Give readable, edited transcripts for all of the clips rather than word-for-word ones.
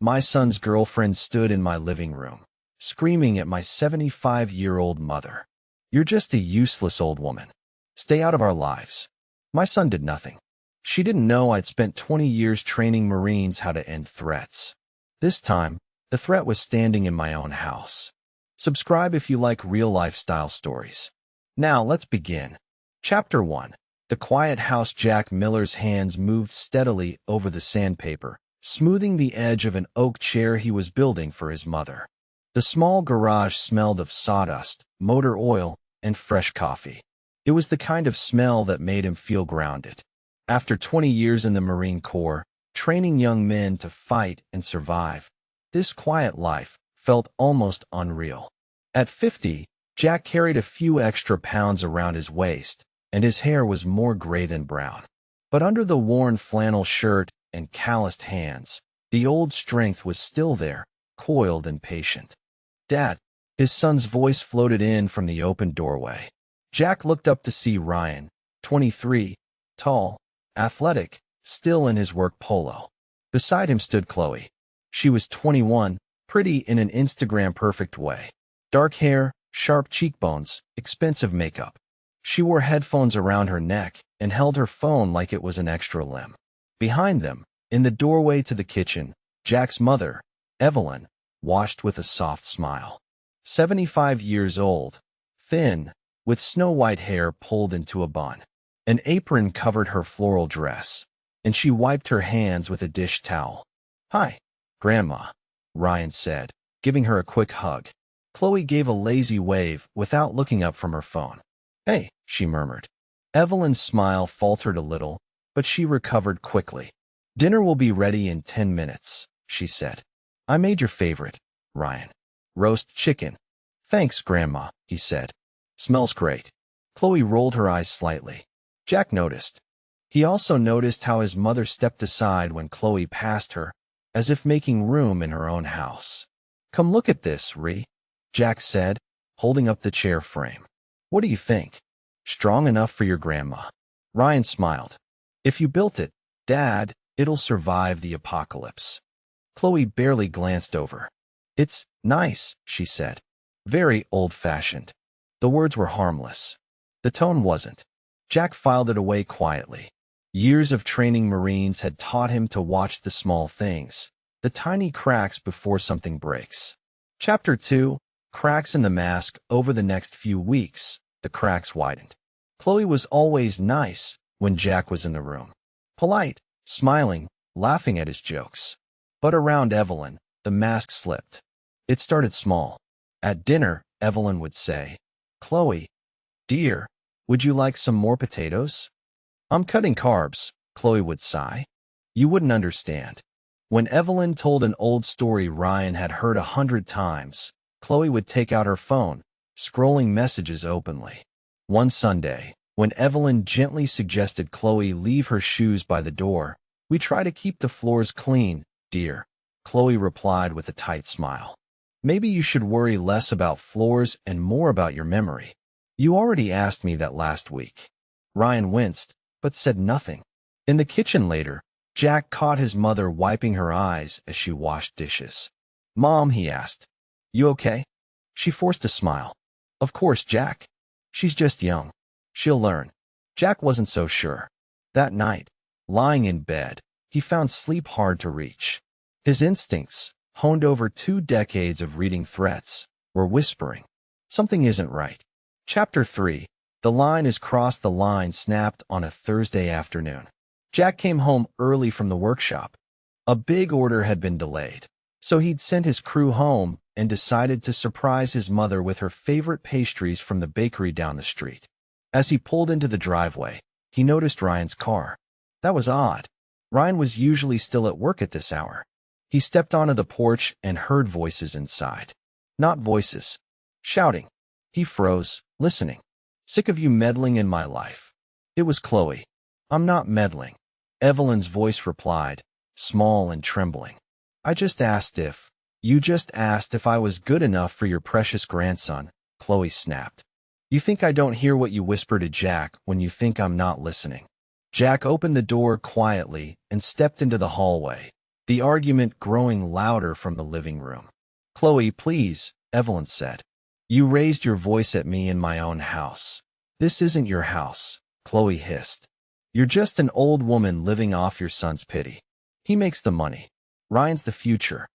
My son's girlfriend stood in my living room, screaming at my 75-year-old mother. You're just a useless old woman. Stay out of our lives. My son did nothing. She didn't know I'd spent 20 years training Marines how to end threats. This time, the threat was standing in my own house. Subscribe if you like real lifestyle stories. Now, let's begin. Chapter 1. The quiet house. Jack Miller's hands moved steadily over the sandpaper, smoothing the edge of an oak chair he was building for his mother. The small garage smelled of sawdust, motor oil, and fresh coffee. It was the kind of smell that made him feel grounded. After 20 years in the Marine Corps, training young men to fight and survive, this quiet life felt almost unreal. At 50, Jack carried a few extra pounds around his waist, and his hair was more gray than brown. But under the worn flannel shirt and calloused hands, the old strength was still there, coiled and patient. "Dad," his son's voice floated in from the open doorway. Jack looked up to see Ryan, 23, tall, athletic, still in his work polo. Beside him stood Chloe. She was 21, pretty in an Instagram-perfect way. Dark hair, sharp cheekbones, expensive makeup. She wore headphones around her neck and held her phone like it was an extra limb. Behind them, in the doorway to the kitchen, Jack's mother, Evelyn, watched with a soft smile. 75 years old, thin, with snow-white hair pulled into a bun. An apron covered her floral dress, and she wiped her hands with a dish towel. "Hi, Grandma," Ryan said, giving her a quick hug. Chloe gave a lazy wave without looking up from her phone. "Hey," she murmured. Evelyn's smile faltered a little, but she recovered quickly. "Dinner will be ready in 10 minutes, she said. "I made your favorite, Ryan. Roast chicken." "Thanks, Grandma," he said. "Smells great." Chloe rolled her eyes slightly. Jack noticed. He also noticed how his mother stepped aside when Chloe passed her, as if making room in her own house. "Come look at this, Ree," Jack said, holding up the chair frame. "What do you think? Strong enough for your grandma?" Ryan smiled. "If you built it, Dad, it'll survive the apocalypse." Chloe barely glanced over. "It's nice," she said. "Very old-fashioned." The words were harmless. The tone wasn't. Jack filed it away quietly. Years of training Marines had taught him to watch the small things, the tiny cracks before something breaks. Chapter 2. Cracks in the mask. Over the next few weeks, the cracks widened. Chloe was always nice when Jack was in the room. Polite, smiling, laughing at his jokes. But around Evelyn, the mask slipped. It started small. At dinner, Evelyn would say, "Chloe, dear, would you like some more potatoes?" "I'm cutting carbs," Chloe would sigh. You wouldn't understand. When Evelyn told an old story Ryan had heard 100 times, Chloe would take out her phone, scrolling messages openly. One Sunday, when Evelyn gently suggested Chloe leave her shoes by the door, "We try to keep the floors clean, dear," Chloe replied with a tight smile. "Maybe you should worry less about floors and more about your memory. You already asked me that last week." Ryan winced, but said nothing. In the kitchen later, Jack caught his mother wiping her eyes as she washed dishes. "Mom," he asked, "you okay?" She forced a smile. "Of course, Jack. She's just young. She'll learn." Jack wasn't so sure. That night, lying in bed, he found sleep hard to reach. His instincts, honed over 2 decades of reading threats, were whispering, something isn't right. Chapter 3. The line is crossed. The line snapped on a Thursday afternoon. Jack came home early from the workshop. A big order had been delayed, so he'd sent his crew home and decided to surprise his mother with her favorite pastries from the bakery down the street. As he pulled into the driveway, he noticed Ryan's car. That was odd. Ryan was usually still at work at this hour. He stepped onto the porch and heard voices inside. Not voices. Shouting. He froze, listening. "Sick of you meddling in my life." It was Chloe. "I'm not meddling," Evelyn's voice replied, small and trembling. You just asked if I was good enough for your precious grandson," Chloe snapped. "You think I don't hear what you whisper to Jack when you think I'm not listening." Jack opened the door quietly and stepped into the hallway. the argument growing louder from the living room. "Chloe, please," Evelyn said. "You raised your voice at me in my own house." "This isn't your house," Chloe hissed. "You're just an old woman living off your son's pity. He makes the money. Ryan's the future.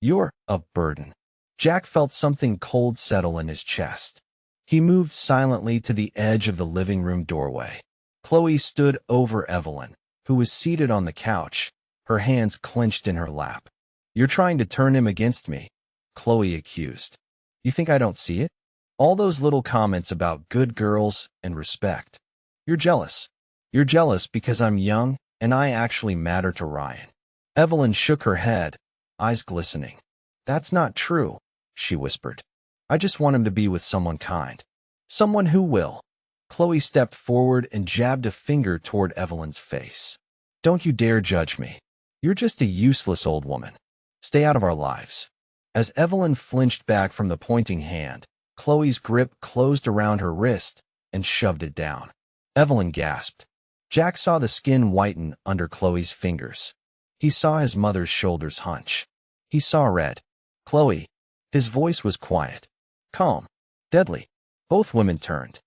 You're a burden." Jack felt something cold settle in his chest. He moved silently to the edge of the living room doorway. Chloe stood over Evelyn, who was seated on the couch, her hands clenched in her lap. "You're trying to turn him against me," Chloe accused. "You think I don't see it? All those little comments about good girls and respect. You're jealous. You're jealous because I'm young and I actually matter to Ryan." Evelyn shook her head, eyes glistening. "That's not true," she whispered. "I just want him to be with someone kind. Someone who will." Chloe stepped forward and jabbed a finger toward Evelyn's face. "Don't you dare judge me. You're just a useless old woman. Stay out of our lives." As Evelyn flinched back from the pointing hand, Chloe's grip closed around her wrist and shoved it down. Evelyn gasped. Jack saw the skin whiten under Chloe's fingers. He saw his mother's shoulders hunch. He saw red. "Chloe." His voice was quiet, calm, deadly. Both women turned.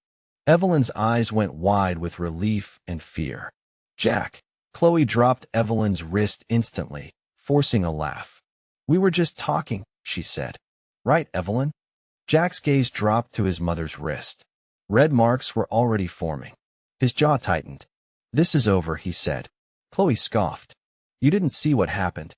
Evelyn's eyes went wide with relief and fear. "Jack." Chloe dropped Evelyn's wrist instantly, forcing a laugh. "We were just talking," she said. "Right, Evelyn?" Jack's gaze dropped to his mother's wrist. Red marks were already forming. His jaw tightened. "This is over," he said. Chloe scoffed. "You didn't see what happened."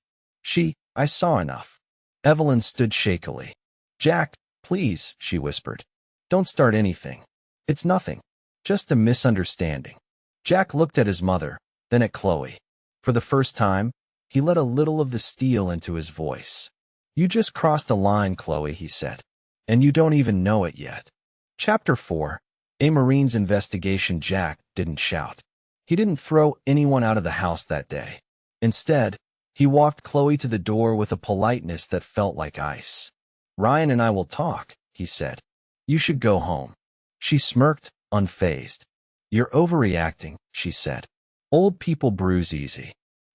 I saw enough." Evelyn stood shakily. "Jack, please," she whispered. "Don't start anything. It's nothing. Just a misunderstanding." Jack looked at his mother, then at Chloe. For the first time, he let a little of the steel into his voice. "You just crossed a line, Chloe," he said. "And you don't even know it yet." Chapter 4. A Marine's Investigation. Jack didn't shout. He didn't throw anyone out of the house that day. Instead, he walked Chloe to the door with a politeness that felt like ice. "Ryan and I will talk," he said. "You should go home." She smirked, unfazed. "You're overreacting," she said. "Old people bruise easy."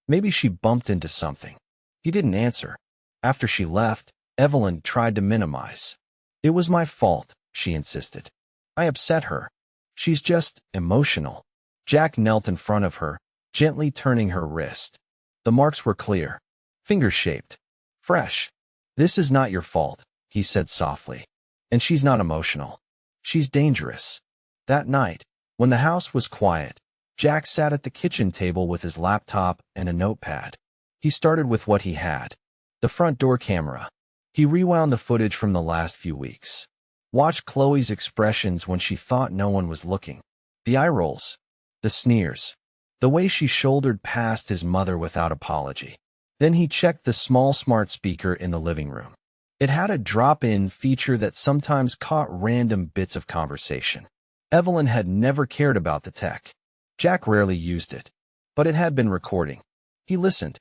Maybe she bumped into something. He didn't answer. After she left, Evelyn tried to minimize. "It was my fault," she insisted. "I upset her. She's just emotional." Jack knelt in front of her, gently turning her wrist. The marks were clear, finger-shaped, fresh. "This is not your fault," he said softly. "And she's not emotional. She's dangerous." That night, when the house was quiet, Jack sat at the kitchen table with his laptop and a notepad. He started with what he had. The front door camera. He rewound the footage from the last few weeks. Watched Chloe's expressions when she thought no one was looking. The eye rolls. The sneers. The way she shouldered past his mother without apology. Then he checked the small smart speaker in the living room. It had a drop-in feature that sometimes caught random bits of conversation. Evelyn had never cared about the tech. Jack rarely used it, but it had been recording. He listened.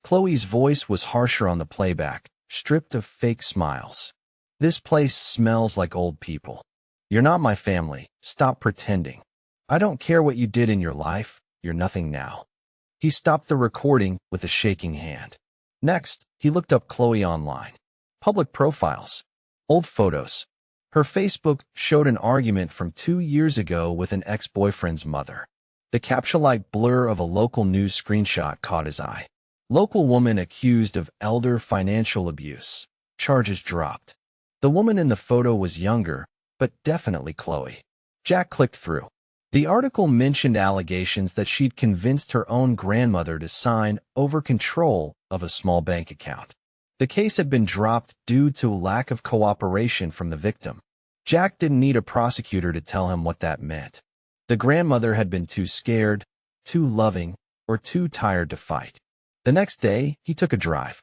Chloe's voice was harsher on the playback, stripped of fake smiles. "This place smells like old people. You're not my family. Stop pretending. I don't care what you did in your life. You're nothing now." He stopped the recording with a shaking hand. Next, he looked up Chloe online. Public profiles. Old photos. Her Facebook showed an argument from 2 years ago with an ex-boyfriend's mother. The captcha-like blur of a local news screenshot caught his eye. Local woman accused of elder financial abuse. Charges dropped. The woman in the photo was younger, but definitely Chloe. Jack clicked through. The article mentioned allegations that she'd convinced her own grandmother to sign over control of a small bank account. The case had been dropped due to lack of cooperation from the victim. Jack didn't need a prosecutor to tell him what that meant. The grandmother had been too scared, too loving, or too tired to fight. The next day, he took a drive.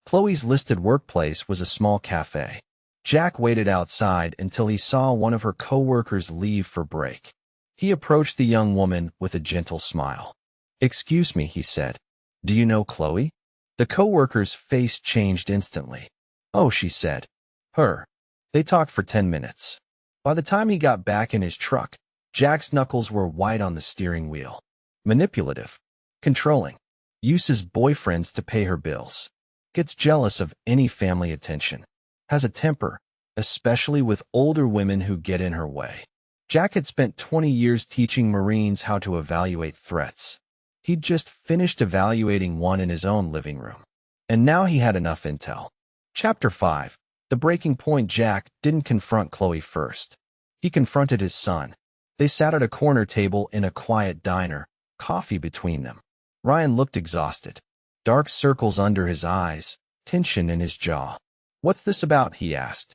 Chloe's listed workplace was a small cafe. Jack waited outside until he saw one of her co-workers leave for break. He approached the young woman with a gentle smile. "Excuse me," he said. "Do you know Chloe?" The co-worker's face changed instantly. "Oh," she said. "Her." They talked for 10 minutes. By the time he got back in his truck, Jack's knuckles were white on the steering wheel. Manipulative. Controlling. uses boyfriends to pay her bills, gets jealous of any family attention, has a temper, especially with older women who get in her way. Jack had spent 20 years teaching Marines how to evaluate threats. He'd just finished evaluating one in his own living room. And now he had enough intel. Chapter 5. The breaking point. Jack didn't confront Chloe first. He confronted his son. They sat at a corner table in a quiet diner, coffee between them. Ryan looked exhausted. Dark circles under his eyes, tension in his jaw. "What's this about?" he asked.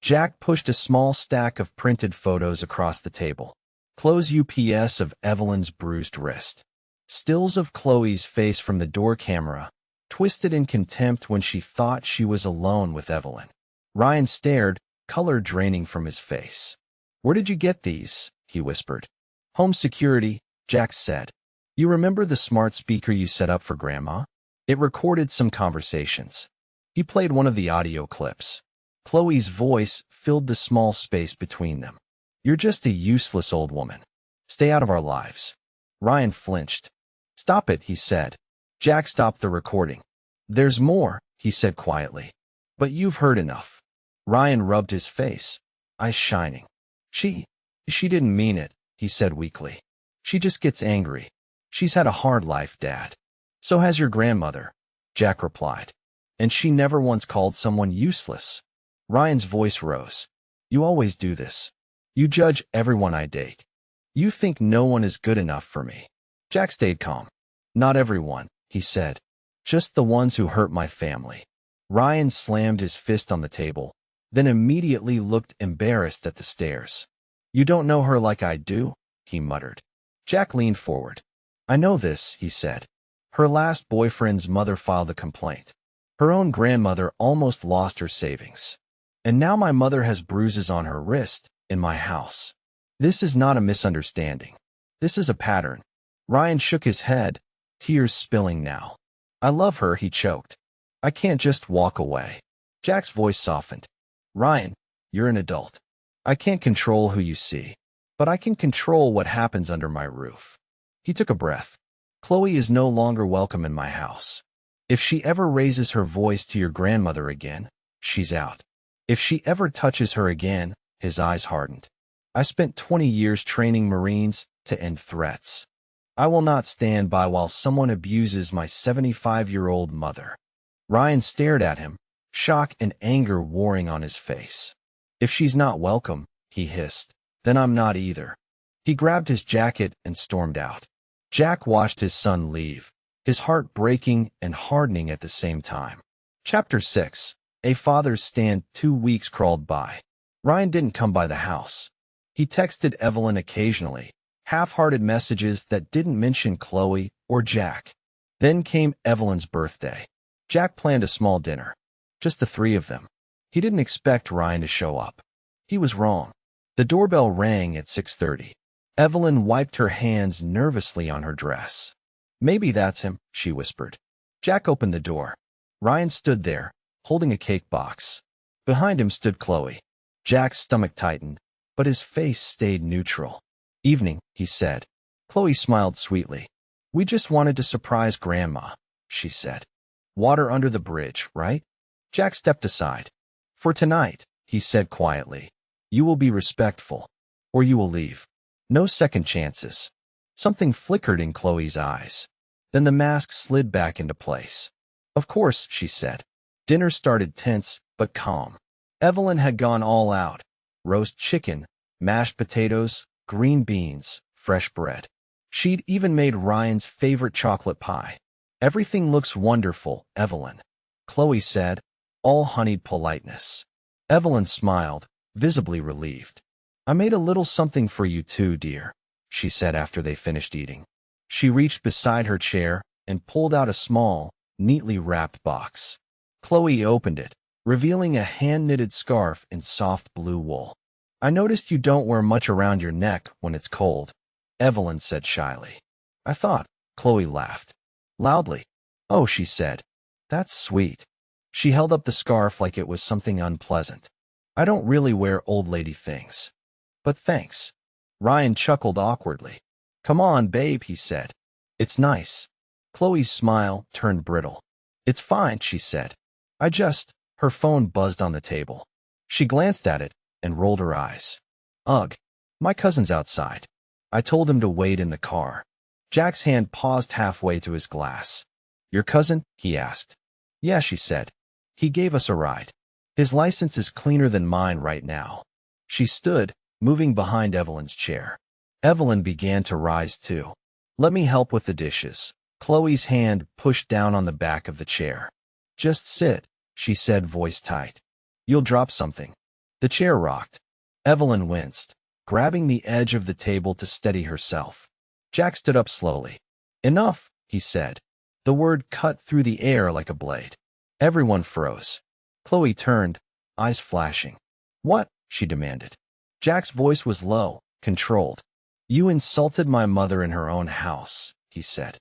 Jack pushed a small stack of printed photos across the table. Close UPS of Evelyn's bruised wrist. Stills of Chloe's face from the door camera, twisted in contempt when she thought she was alone with Evelyn. Ryan stared, color draining from his face. "Where did you get these?" he whispered. "Home security," Jack said. "You remember the smart speaker you set up for Grandma? It recorded some conversations." He played one of the audio clips. Chloe's voice filled the small space between them. "You're just a useless old woman. Stay out of our lives." Ryan flinched. "Stop it," he said. Jack stopped the recording. "There's more," he said quietly. "But you've heard enough." Ryan rubbed his face, eyes shining. She didn't mean it," he said weakly. "She just gets angry. She's had a hard life, Dad." "So has your grandmother," Jack replied. "And she never once called someone useless." Ryan's voice rose. "You always do this. You judge everyone I date. You think no one is good enough for me." Jack stayed calm. "Not everyone," he said. "Just the ones who hurt my family." Ryan slammed his fist on the table, then immediately looked embarrassed at the stairs. "You don't know her like I do," he muttered. Jack leaned forward. "I know this," he said. "Her last boyfriend's mother filed a complaint. Her own grandmother almost lost her savings. And now my mother has bruises on her wrist, in my house. This is not a misunderstanding. This is a pattern." Ryan shook his head, tears spilling now. "I love her," he choked. "I can't just walk away." Jack's voice softened. "Ryan, you're an adult. I can't control who you see, but I can control what happens under my roof." He took a breath. "Chloe is no longer welcome in my house. If she ever raises her voice to your grandmother again, she's out. If she ever touches her again," his eyes hardened. "I spent 20 years training Marines to end threats. I will not stand by while someone abuses my 75-year-old mother." Ryan stared at him, shock and anger warring on his face. "If she's not welcome," he hissed, "then I'm not either." He grabbed his jacket and stormed out. Jack watched his son leave, his heart breaking and hardening at the same time. Chapter 6. A father's stand. 2 weeks crawled by. Ryan didn't come by the house. He texted Evelyn occasionally, half-hearted messages that didn't mention Chloe or Jack. Then came Evelyn's birthday. Jack planned a small dinner. Just the three of them. He didn't expect Ryan to show up. He was wrong. The doorbell rang at 6:30. Evelyn wiped her hands nervously on her dress. "Maybe that's him," she whispered. Jack opened the door. Ryan stood there, holding a cake box. Behind him stood Chloe. Jack's stomach tightened, but his face stayed neutral. "Evening," he said. Chloe smiled sweetly. "We just wanted to surprise Grandma," she said. "Water under the bridge, right?" Jack stepped aside. "For tonight," he said quietly. "You will be respectful, or you will leave. No second chances." Something flickered in Chloe's eyes. Then the mask slid back into place. "Of course," she said. Dinner started tense, but calm. Evelyn had gone all out. Roast chicken, mashed potatoes, green beans, fresh bread. She'd even made Ryan's favorite chocolate pie. "Everything looks wonderful, Evelyn," Chloe said, all honeyed politeness. Evelyn smiled, visibly relieved. "I made a little something for you too, dear," she said after they finished eating. She reached beside her chair and pulled out a small, neatly wrapped box. Chloe opened it, revealing a hand-knitted scarf in soft blue wool. "I noticed you don't wear much around your neck when it's cold," Evelyn said shyly. "I thought," Chloe laughed. Loudly. "Oh," she said. "That's sweet." She held up the scarf like it was something unpleasant. "I don't really wear old lady things. But thanks." Ryan chuckled awkwardly. "Come on, babe," he said. "It's nice." Chloe's smile turned brittle. It's fine, she said. Her phone buzzed on the table. She glanced at it and rolled her eyes. Ugh, my cousin's outside. I told him to wait in the car. Jack's hand paused halfway to his glass. Your cousin? He asked. Yeah, she said. He gave us a ride. His license is cleaner than mine right now. She stood, moving behind Evelyn's chair. Evelyn began to rise too. Let me help with the dishes. Chloe's hand pushed down on the back of the chair. Just sit, she said, voice tight. You'll drop something. The chair rocked. Evelyn winced, grabbing the edge of the table to steady herself. Jack stood up slowly. Enough, he said. The word cut through the air like a blade. Everyone froze. Chloe turned, eyes flashing. What? She demanded. Jack's voice was low, controlled. You insulted my mother in her own house, he said.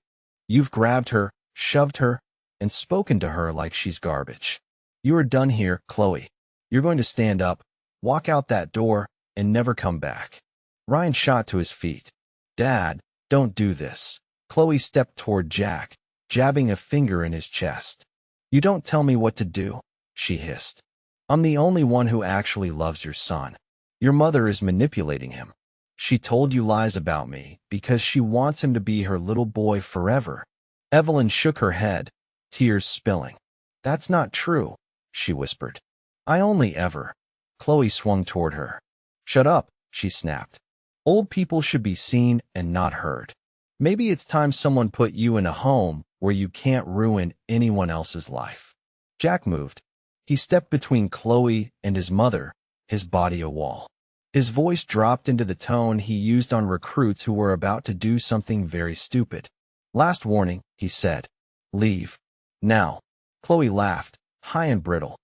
You've grabbed her, shoved her, and spoken to her like she's garbage. You are done here, Chloe. You're going to stand up, walk out that door, and never come back. Ryan shot to his feet. Dad, don't do this. Chloe stepped toward Jack, jabbing a finger in his chest. You don't tell me what to do, she hissed. I'm the only one who actually loves your son. Your mother is manipulating him. She told you lies about me because she wants him to be her little boy forever. Evelyn shook her head, tears spilling. That's not true, she whispered. I only ever. Chloe swung toward her. Shut up, she snapped. Old people should be seen and not heard. Maybe it's time someone put you in a home where you can't ruin anyone else's life. Jack moved. He stepped between Chloe and his mother, his body a wall. His voice dropped into the tone he used on recruits who were about to do something very stupid. Last warning, he said. Leave. Now. Chloe laughed, high and brittle.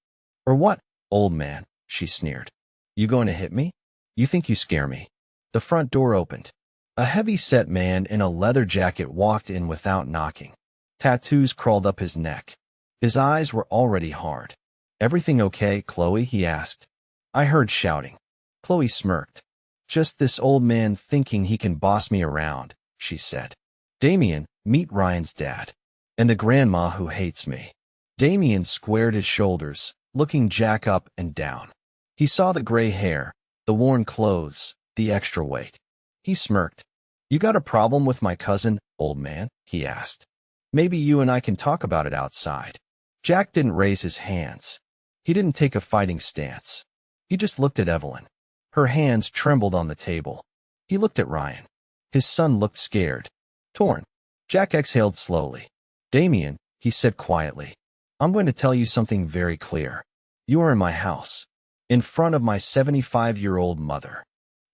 Or what, old man, she sneered. You going to hit me? You think you scare me. The front door opened. A heavy-set man in a leather jacket walked in without knocking. Tattoos crawled up his neck. His eyes were already hard. Everything okay, Chloe? He asked. I heard shouting. Chloe smirked. Just this old man thinking he can boss me around, she said. Damien, meet Ryan's dad. And the grandma who hates me. Damien squared his shoulders, looking Jack up and down. He saw the gray hair, the worn clothes, the extra weight. He smirked. You got a problem with my cousin, old man? He asked. Maybe you and I can talk about it outside. Jack didn't raise his hands. He didn't take a fighting stance. He just looked at Evelyn. Her hands trembled on the table. He looked at Ryan. His son looked scared, torn. Jack exhaled slowly. Damien, he said quietly, I'm going to tell you something very clear. You are in my house, in front of my 75-year-old mother.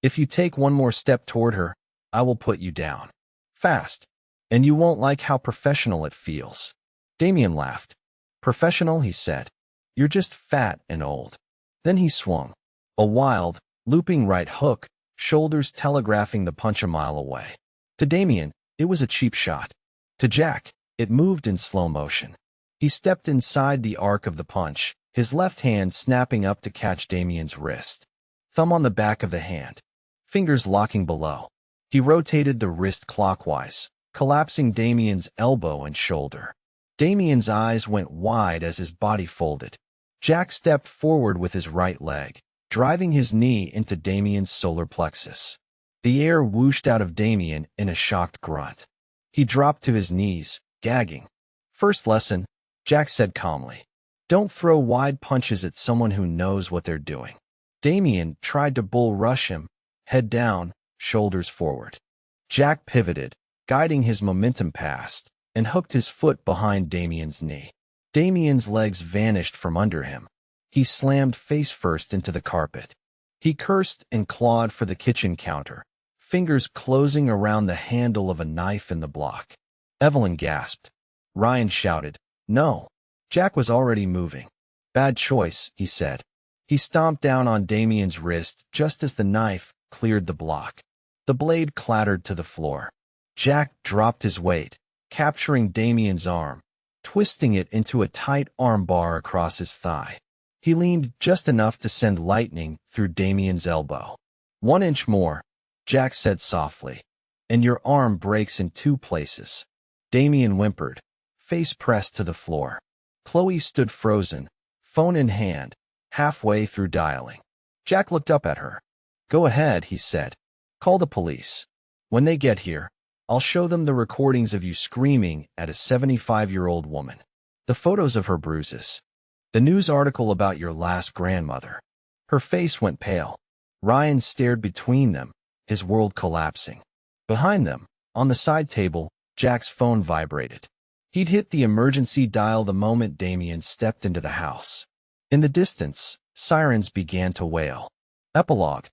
If you take one more step toward her, I will put you down. Fast. And you won't like how professional it feels. Damien laughed. Professional, he said. You're just fat and old. Then he swung. A wild, looping right hook, shoulders telegraphing the punch a mile away. To Damien, it was a cheap shot. To Jack, it moved in slow motion. He stepped inside the arc of the punch, his left hand snapping up to catch Damien's wrist. Thumb on the back of the hand, fingers locking below. He rotated the wrist clockwise, collapsing Damien's elbow and shoulder. Damien's eyes went wide as his body folded. Jack stepped forward with his right leg, driving his knee into Damien's solar plexus. The air whooshed out of Damien in a shocked grunt. He dropped to his knees, gagging. First lesson, Jack said calmly. Don't throw wide punches at someone who knows what they're doing. Damien tried to bull rush him, head down, shoulders forward. Jack pivoted, guiding his momentum past, and hooked his foot behind Damien's knee. Damien's legs vanished from under him. He slammed face first into the carpet. He cursed and clawed for the kitchen counter, fingers closing around the handle of a knife in the block. Evelyn gasped. Ryan shouted, No. Jack was already moving. Bad choice, he said. He stomped down on Damien's wrist just as the knife cleared the block. The blade clattered to the floor. Jack dropped his weight, capturing Damien's arm, twisting it into a tight armbar across his thigh. He leaned just enough to send lightning through Damien's elbow. 1 inch more, Jack said softly, and your arm breaks in 2 places. Damien whimpered, face pressed to the floor. Chloe stood frozen, phone in hand, halfway through dialing. Jack looked up at her. Go ahead, he said. Call the police. When they get here, I'll show them the recordings of you screaming at a 75-year-old woman. The photos of her bruises. The news article about your last grandmother. Her face went pale. Ryan stared between them, his world collapsing. Behind them, on the side table, Jack's phone vibrated. He'd hit the emergency dial the moment Damien stepped into the house. In the distance, sirens began to wail. Epilogue.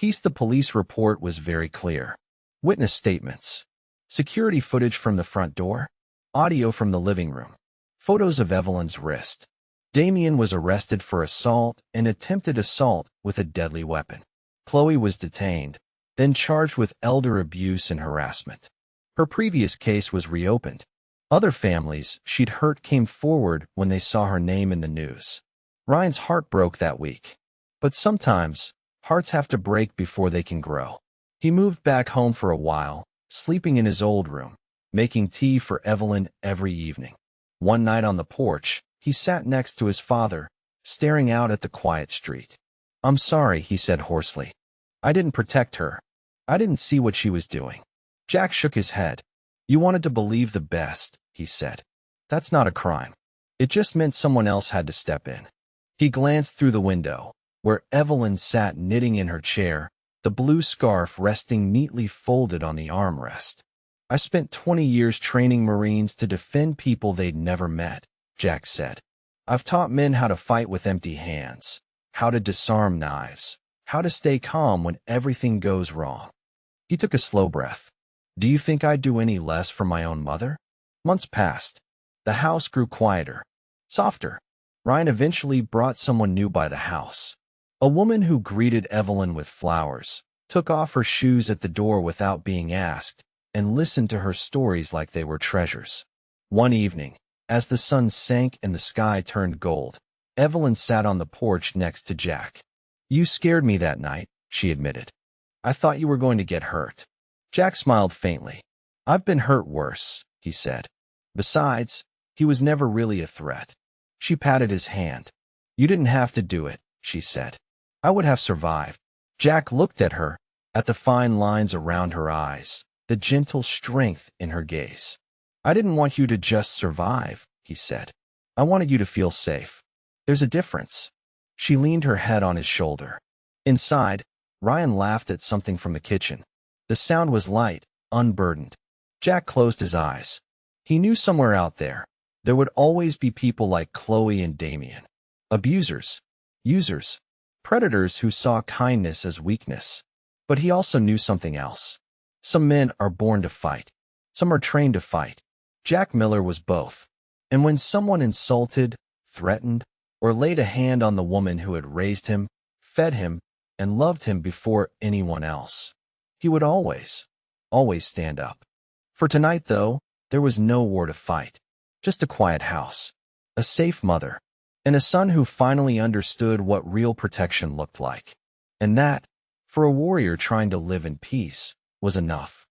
The police report was very clear. Witness statements. Security footage from the front door. Audio from the living room. Photos of Evelyn's wrist. Damien was arrested for assault and attempted assault with a deadly weapon. Chloe was detained, then charged with elder abuse and harassment. Her previous case was reopened. Other families she'd hurt came forward when they saw her name in the news. Ryan's heart broke that week. But sometimes, hearts have to break before they can grow. He moved back home for a while, sleeping in his old room, making tea for Evelyn every evening. One night on the porch, he sat next to his father, staring out at the quiet street. I'm sorry, he said hoarsely. I didn't protect her. I didn't see what she was doing. Jack shook his head. You wanted to believe the best, he said. That's not a crime. It just meant someone else had to step in. He glanced through the window, where Evelyn sat knitting in her chair, the blue scarf resting neatly folded on the armrest. I spent 20 years training Marines to defend people they'd never met, Jack said. I've taught men how to fight with empty hands, how to disarm knives, how to stay calm when everything goes wrong. He took a slow breath. Do you think I'd do any less for my own mother? Months passed. The house grew quieter, softer. Ryan eventually brought someone new by the house. A woman who greeted Evelyn with flowers, took off her shoes at the door without being asked, and listened to her stories like they were treasures. One evening, as the sun sank and the sky turned gold, Evelyn sat on the porch next to Jack. You scared me that night, she admitted. I thought you were going to get hurt. Jack smiled faintly. I've been hurt worse, he said. Besides, he was never really a threat. She patted his hand. You didn't have to do it, she said. I would have survived. Jack looked at her, at the fine lines around her eyes, the gentle strength in her gaze. I didn't want you to just survive, he said. I wanted you to feel safe. There's a difference. She leaned her head on his shoulder. Inside, Ryan laughed at something from the kitchen. The sound was light, unburdened. Jack closed his eyes. He knew somewhere out there would always be people like Chloe and Damien. Abusers, users, predators who saw kindness as weakness. But he also knew something else. Some men are born to fight. Some are trained to fight. Jack Miller was both. And when someone insulted, threatened, or laid a hand on the woman who had raised him, fed him, and loved him before anyone else, he would always stand up. For tonight, though, there was no war to fight. Just a quiet house, a safe mother, and a son who finally understood what real protection looked like. And that, for a warrior trying to live in peace, was enough.